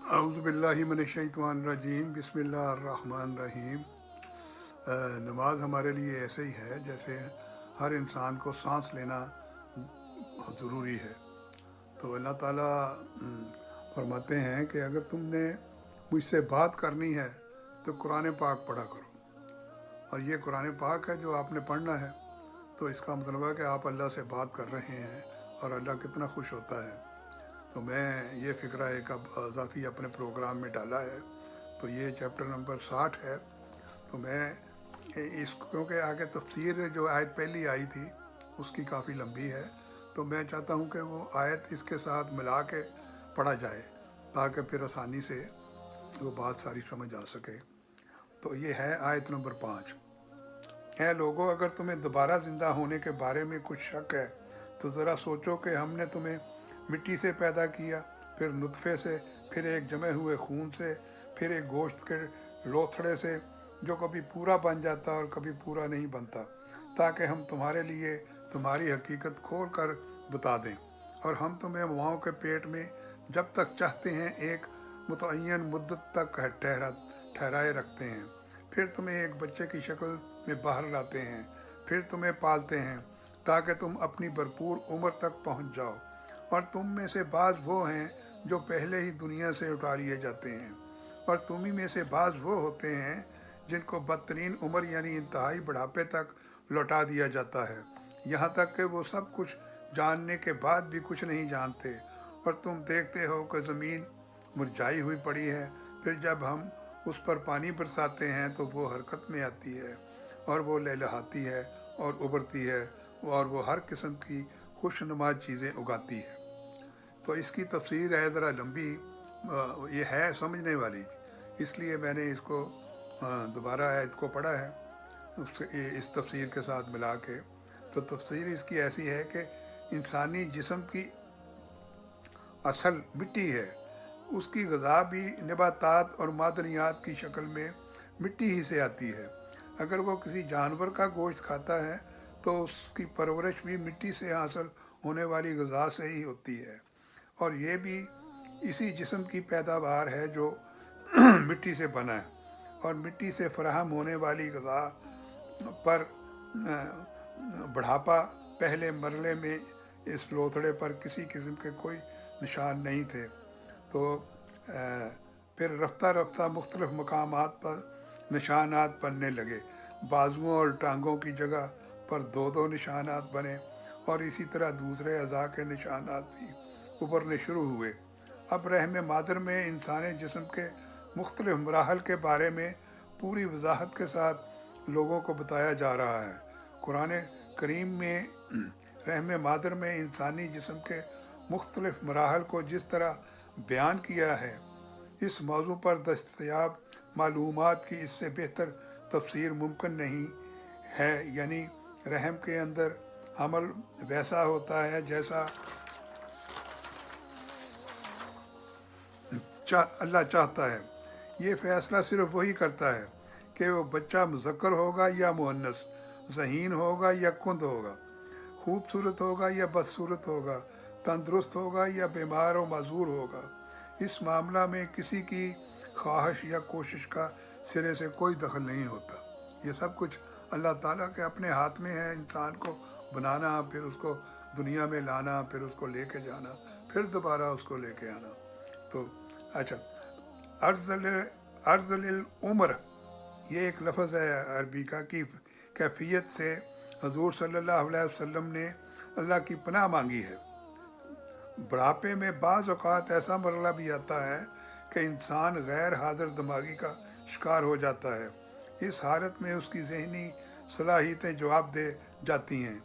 اعوذ باللہ من الشیطان الرجیم بسم اللہ الرحمن الرحیم۔ نماز ہمارے لیے ایسے ہی ہے جیسے ہر انسان کو سانس لینا ضروری ہے۔ تو اللہ تعالیٰ فرماتے ہیں کہ اگر تم نے مجھ سے بات کرنی ہے تو قرآن پاک پڑھا کرو، اور یہ قرآن پاک ہے جو آپ نے پڑھنا ہے۔ تو اس کا مطلب ہے کہ آپ اللہ سے بات کر رہے ہیں اور اللہ کتنا خوش ہوتا ہے۔ تو میں یہ فکرہ ایک اب اضافی اپنے پروگرام میں ڈالا ہے، تو یہ چیپٹر نمبر 60 ہے۔ تو میں اس کیونکہ آگے تفسیر جو آیت پہلی آئی تھی اس کی کافی لمبی ہے، تو میں چاہتا ہوں کہ وہ آیت اس کے ساتھ ملا کے پڑھا جائے تاکہ پھر آسانی سے وہ بات ساری سمجھ آ سکے۔ تو یہ ہے آیت نمبر 5۔ اے لوگو، اگر تمہیں دوبارہ زندہ ہونے کے بارے میں کچھ شک ہے تو ذرا سوچو کہ ہم نے تمہیں مٹی سے پیدا کیا، پھر نطفے سے، پھر ایک جمے ہوئے خون سے، پھر ایک گوشت کے لوتھڑے سے جو کبھی پورا بن جاتا اور کبھی پورا نہیں بنتا، تاکہ ہم تمہارے لیے تمہاری حقیقت کھول کر بتا دیں۔ اور ہم تمہیں ماؤں کے پیٹ میں جب تک چاہتے ہیں ایک متعین مدت تک ٹھہرائے رکھتے ہیں، پھر تمہیں ایک بچے کی شکل میں باہر لاتے ہیں، پھر تمہیں پالتے ہیں تاکہ تم اپنی بھرپور عمر تک پہنچ جاؤ۔ اور تم میں سے بعض وہ ہیں جو پہلے ہی دنیا سے اٹھا لیے جاتے ہیں، اور تم ہی میں سے بعض وہ ہوتے ہیں جن کو بدترین عمر یعنی انتہائی بڑھاپے تک لوٹا دیا جاتا ہے، یہاں تک کہ وہ سب کچھ جاننے کے بعد بھی کچھ نہیں جانتے۔ اور تم دیکھتے ہو کہ زمین مرجھائی ہوئی پڑی ہے، پھر جب ہم اس پر پانی برساتے ہیں تو وہ حرکت میں آتی ہے، اور وہ لہلہاتی ہے اور ابھرتی ہے، اور وہ ہر قسم کی خوشنما چیزیں اگاتی ہے۔ تو اس کی تفسیر ہے ذرا لمبی، یہ ہے سمجھنے والی، اس لیے میں نے اس کو دوبارہ آیت کو پڑھا ہے اس تفسیر کے ساتھ ملا کے۔ تو تفسیر اس کی ایسی ہے کہ انسانی جسم کی اصل مٹی ہے، اس کی غذا بھی نباتات اور معدنیات کی شکل میں مٹی ہی سے آتی ہے۔ اگر وہ کسی جانور کا گوشت کھاتا ہے تو اس کی پرورش بھی مٹی سے حاصل ہونے والی غذا سے ہی ہوتی ہے، اور یہ بھی اسی جسم کی پیداوار ہے جو مٹی سے بنا ہے۔ اور مٹی سے فراہم ہونے والی غذا پر بڑھاپا پہلے مرحلے میں اس لوتھڑے پر کسی قسم کے کوئی نشان نہیں تھے، تو پھر رفتہ رفتہ مختلف مقامات پر نشانات بننے لگے۔ بازوؤں اور ٹانگوں کی جگہ پر 2 نشانات بنے، اور اسی طرح دوسرے اعضاء کے نشانات بھی ابھرنے شروع ہوئے۔ اب رحم مادر میں انسانی جسم کے مختلف مراحل کے بارے میں پوری وضاحت کے ساتھ لوگوں کو بتایا جا رہا ہے۔ قرآن کریم میں رحم مادر میں انسانی جسم کے مختلف مراحل کو جس طرح بیان کیا ہے، اس موضوع پر دستیاب معلومات کی اس سے بہتر تفسیر ممکن نہیں ہے۔ یعنی رحم کے اندر حمل ویسا ہوتا ہے جیسا اللہ چاہتا ہے۔ یہ فیصلہ صرف وہی کرتا ہے کہ وہ بچہ مذکر ہوگا یا مؤنث، ذہین ہوگا یا کند ہوگا، خوبصورت ہوگا یا بدصورت ہوگا، تندرست ہوگا یا بیمار و معذور ہوگا۔ اس معاملہ میں کسی کی خواہش یا کوشش کا سرے سے کوئی دخل نہیں ہوتا۔ یہ سب کچھ اللہ تعالیٰ کے اپنے ہاتھ میں ہے، انسان کو بنانا، پھر اس کو دنیا میں لانا، پھر اس کو لے کے جانا، پھر دوبارہ اس کو لے کے آنا۔ تو اچھا، عرض للعمر، یہ ایک لفظ ہے عربی کا، کی کیفیت سے حضور صلی اللہ علیہ وسلم نے اللہ کی پناہ مانگی ہے۔ بڑھاپے میں بعض اوقات ایسا مرحلہ بھی آتا ہے کہ انسان غیر حاضر دماغی کا شکار ہو جاتا ہے۔ اس حالت میں اس کی ذہنی صلاحیتیں جواب دے جاتی ہیں،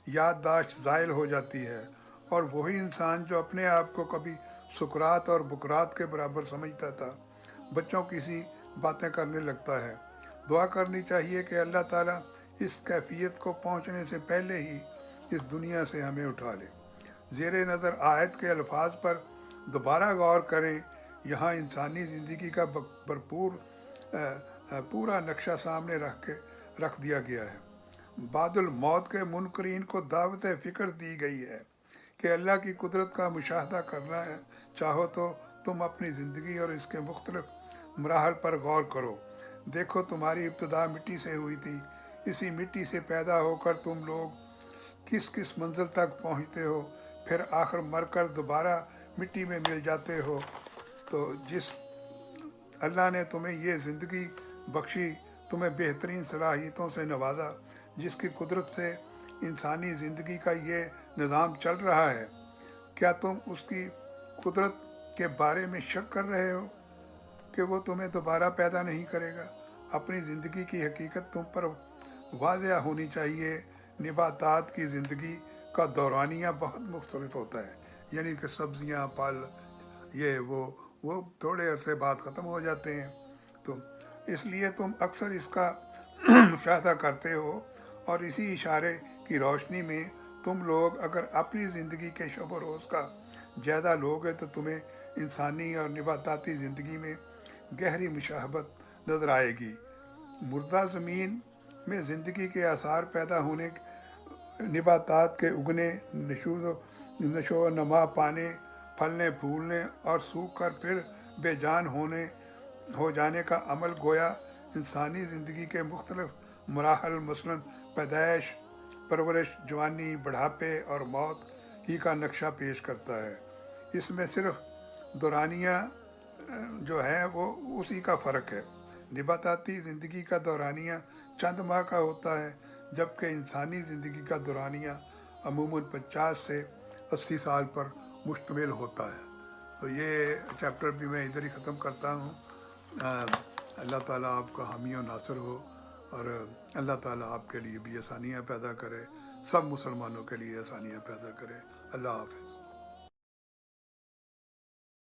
یادداشت زائل ہو جاتی ہے، اور وہی انسان جو اپنے آپ کو کبھی سکرات اور بکرات کے برابر سمجھتا تھا، بچوں کی سی باتیں کرنے لگتا ہے۔ دعا کرنی چاہیے کہ اللہ تعالیٰ اس کیفیت کو پہنچنے سے پہلے ہی اس دنیا سے ہمیں اٹھا لے۔ زیر نظر آیت کے الفاظ پر دوبارہ غور کریں۔ یہاں انسانی زندگی کا پورا نقشہ سامنے رکھ دیا گیا ہے۔ بعد الموت کے منکرین کو دعوت فکر دی گئی ہے کہ اللہ کی قدرت کا مشاہدہ کرنا ہے چاہو تو تم اپنی زندگی اور اس کے مختلف مراحل پر غور کرو۔ دیکھو تمہاری ابتدا مٹی سے ہوئی تھی، اسی مٹی سے پیدا ہو کر تم لوگ کس کس منزل تک پہنچتے ہو، پھر آخر مر کر دوبارہ مٹی میں مل جاتے ہو۔ تو جس اللہ نے تمہیں یہ زندگی بخشی، تمہیں بہترین صلاحیتوں سے نوازا، جس کی قدرت سے انسانی زندگی کا یہ نظام چل رہا ہے، کیا تم اس کی قدرت کے بارے میں شک کر رہے ہو کہ وہ تمہیں دوبارہ پیدا نہیں کرے گا؟ اپنی زندگی کی حقیقت تم پر واضح ہونی چاہیے۔ نباتات کی زندگی کا دورانیہ بہت مختلف ہوتا ہے، یعنی کہ سبزیاں، پھل، یہ وہ تھوڑے عرصے بعد ختم ہو جاتے ہیں۔ تو اس لیے تم اکثر اس کا مشاہدہ کرتے ہو، اور اسی اشارے کی روشنی میں تم لوگ اگر اپنی زندگی کے شب و روز کا جائزہ لوگے تو تمہیں انسانی اور نباتاتی زندگی میں گہری مشابہت نظر آئے گی۔ مردہ زمین میں زندگی کے آثار پیدا ہونے، نباتات کے اگنے، نشو و نما پانے، پھلنے پھولنے اور سوکھ کر پھر بے جان ہو جانے کا عمل گویا انسانی زندگی کے مختلف مراحل، مثلاً پیدائش، پرورش، جوانی، بڑھاپے اور موت ہی کا نقشہ پیش کرتا ہے۔ اس میں صرف دورانیہ جو ہے وہ اسی کا فرق ہے۔ نباتاتی زندگی کا دورانیہ چند ماہ کا ہوتا ہے، جبکہ انسانی زندگی کا دورانیہ عموماً 50 سے 80 سال پر مشتمل ہوتا ہے۔ تو یہ چیپٹر بھی میں ادھر ہی ختم کرتا ہوں۔ اللہ تعالیٰ آپ کا حامی و ناصر ہو، اور اللہ تعالیٰ آپ کے لیے بھی آسانیاں پیدا کرے، سب مسلمانوں کے لیے آسانیاں پیدا کرے۔ اللہ حافظ۔